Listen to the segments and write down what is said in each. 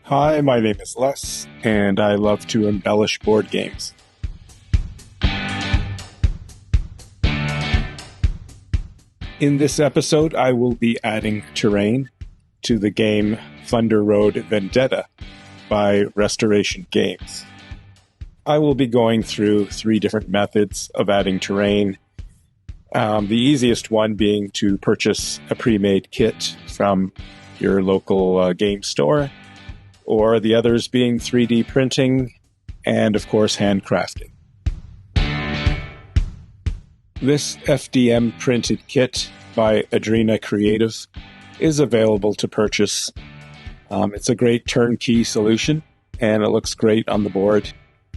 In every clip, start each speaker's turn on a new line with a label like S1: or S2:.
S1: Hi, my name is Les, and I love to embellish board games. In this episode, I will be adding terrain to the game Thunder Road Vendetta by Restoration Games. I will be going through 3 different methods of adding terrain. The easiest one being to purchase a pre-made kit from your local game store, or the others being 3D printing and, of course, handcrafting. This FDM printed kit by Adrena Creative is available to purchase. It's a great turnkey solution, and it looks great on the board.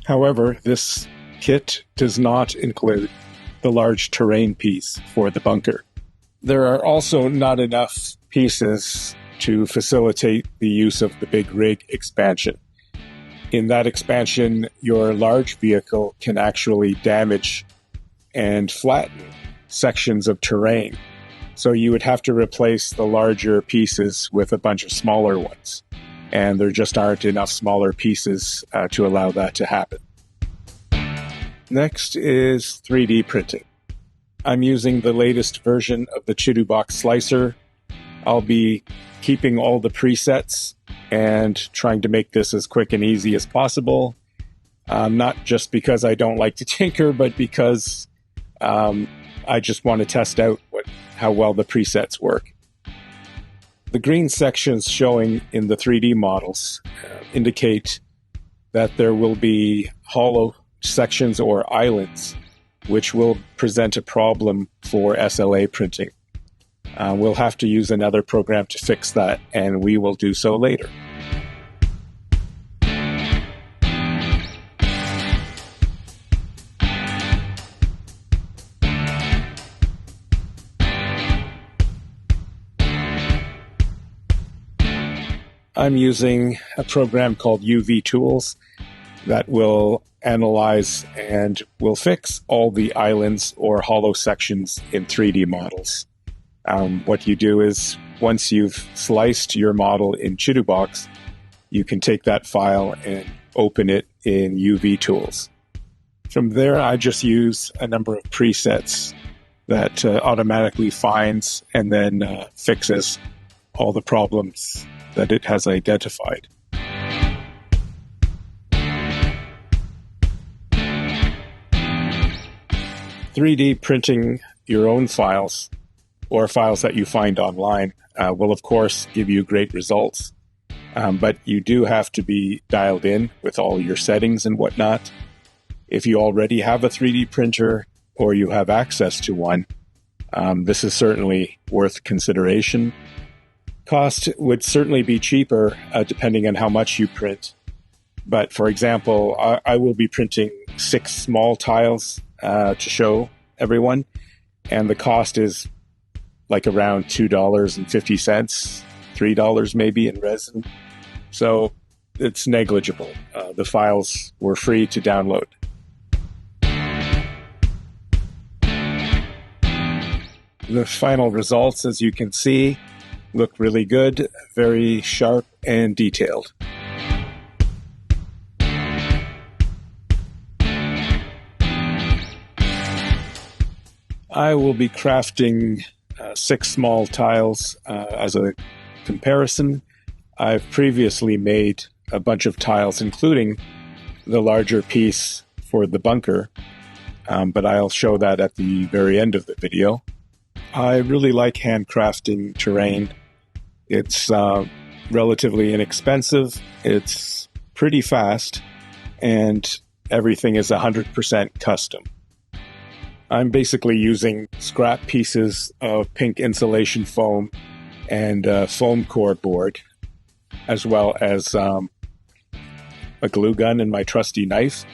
S1: However, this kit does not include the large terrain piece for the bunker. There are also not enough pieces to facilitate the use of the big rig expansion. In that expansion, your large vehicle can actually damage and flatten sections of terrain. So you would have to replace the larger pieces with a bunch of smaller ones. And there just aren't enough smaller pieces to allow that to happen. Next is 3D printing. I'm using the latest version of the Chidubox Slicer. I'll be keeping all the presets and trying to make this as quick and easy as possible. Not just because I don't like to tinker, but because I just want to test out how well the presets work. The green sections showing in the 3D models indicate that there will be hollow sections or islands, which will present a problem for SLA printing. We'll have to use another program to fix that, and we will do so later. I'm using a program called UV Tools that will analyze and will fix all the islands or hollow sections in 3D models. What you do is, once you've sliced your model in Chidubox, you can take that file and open it in UV Tools. From there, I just use a number of presets that automatically finds and then fixes all the problems that it has identified. "3D printing your own files or files that you find online will, of course, give you great results. But you do have to be dialed in with all your settings and whatnot. If you already have a 3D printer or you have access to one, this is certainly worth consideration. Cost would certainly be cheaper depending on how much you print. But for example, I will be printing 6 small tiles to show everyone, and the cost is like around $2.50, $3 maybe in resin. So it's negligible. The files were free to download. The final results, as you can see, look really good, very sharp and detailed. I will be crafting 6 small tiles as a comparison. I've previously made a bunch of tiles, including the larger piece for the bunker, but I'll show that at the very end of the video. I really like handcrafting terrain. It's relatively inexpensive, it's pretty fast, and everything is 100% custom. I'm basically using scrap pieces of pink insulation foam and foam core board, as well as a glue gun and my trusty knife,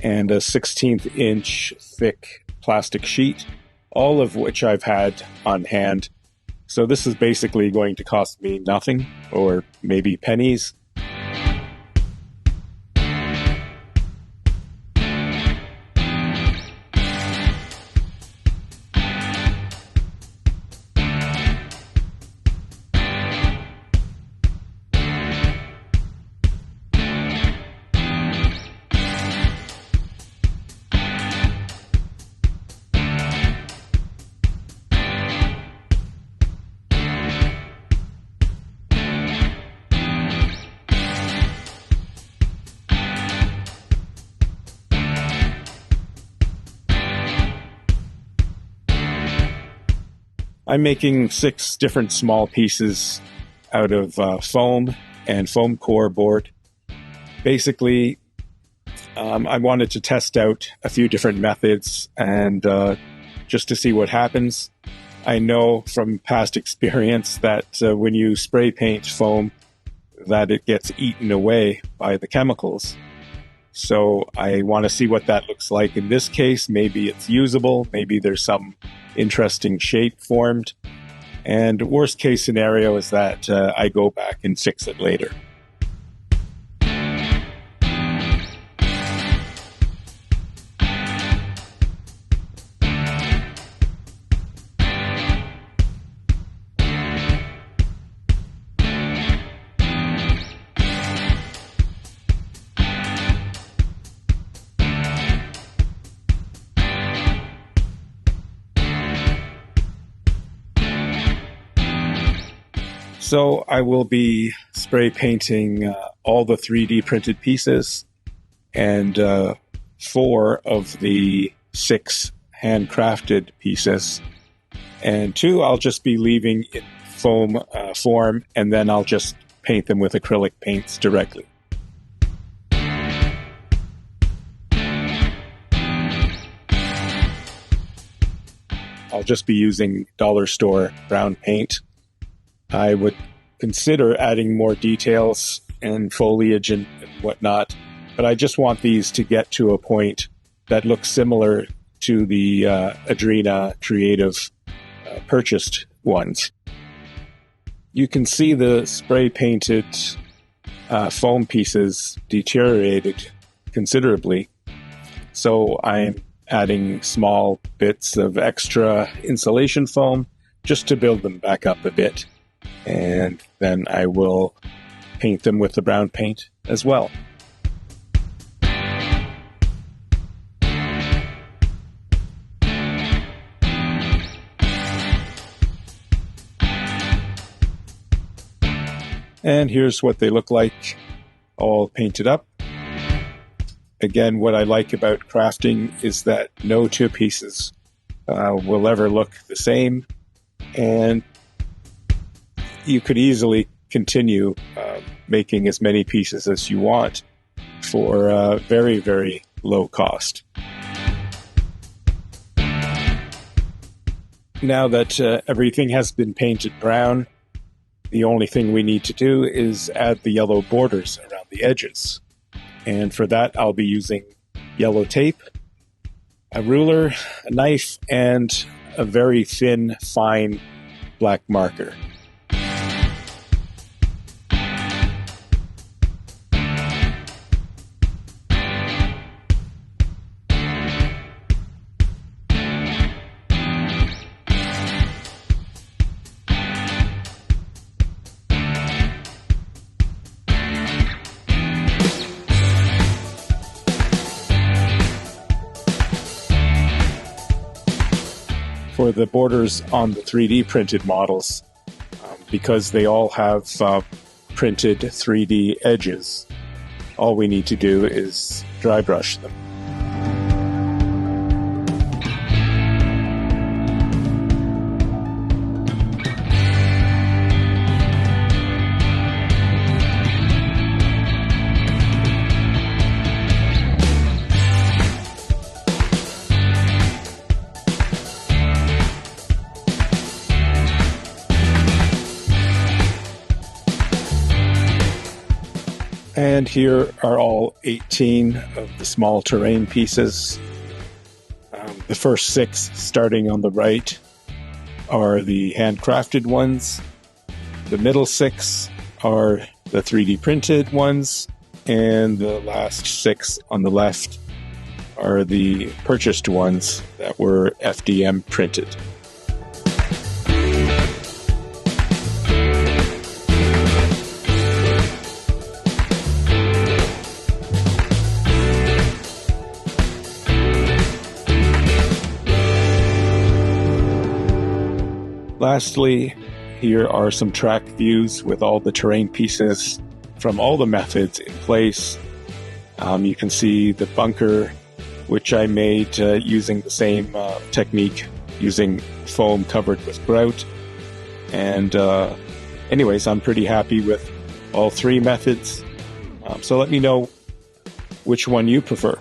S1: and a 16th inch thick plastic sheet, all of which I've had on hand. So this is basically going to cost me nothing, or maybe pennies. I'm making 6 different small pieces out of foam and foam core board. Basically, I wanted to test out a few different methods and just to see what happens. I know from past experience that when you spray paint foam, that it gets eaten away by the chemicals. So I want to see what that looks like in this case. Maybe it's usable. Maybe there's some interesting shape formed. And worst case scenario is that I go back and fix it later. So I will be spray painting all the 3D printed pieces and 4 of the 6 handcrafted pieces. And 2 I'll just be leaving in foam form, and then I'll just paint them with acrylic paints directly. I'll just be using dollar store brown paint. I would consider adding more details and foliage and whatnot, but I just want these to get to a point that looks similar to the Adrena Creative purchased ones. You can see the spray painted foam pieces deteriorated considerably, so I'm adding small bits of extra insulation foam just to build them back up a bit. And then I will paint them with the brown paint as well. And here's what they look like, all painted up. Again, what I like about crafting is that no 2 pieces will ever look the same, and you could easily continue making as many pieces as you want for very, very low cost. Now that everything has been painted brown, the only thing we need to do is add the yellow borders around the edges. And for that, I'll be using yellow tape, a ruler, a knife, and a very thin, fine black marker. For the borders on the 3D printed models, because they all have printed 3D edges, all we need to do is dry brush them. And here are all 18 of the small terrain pieces. The first 6, starting on the right, are the handcrafted ones. The middle 6 are the 3D printed ones. And the last 6 on the left are the purchased ones that were FDM printed. Lastly, here are some track views with all the terrain pieces from all the methods in place. You can see the bunker, which I made using the same technique using foam covered with grout. And anyways, I'm pretty happy with all three methods. So let me know which one you prefer.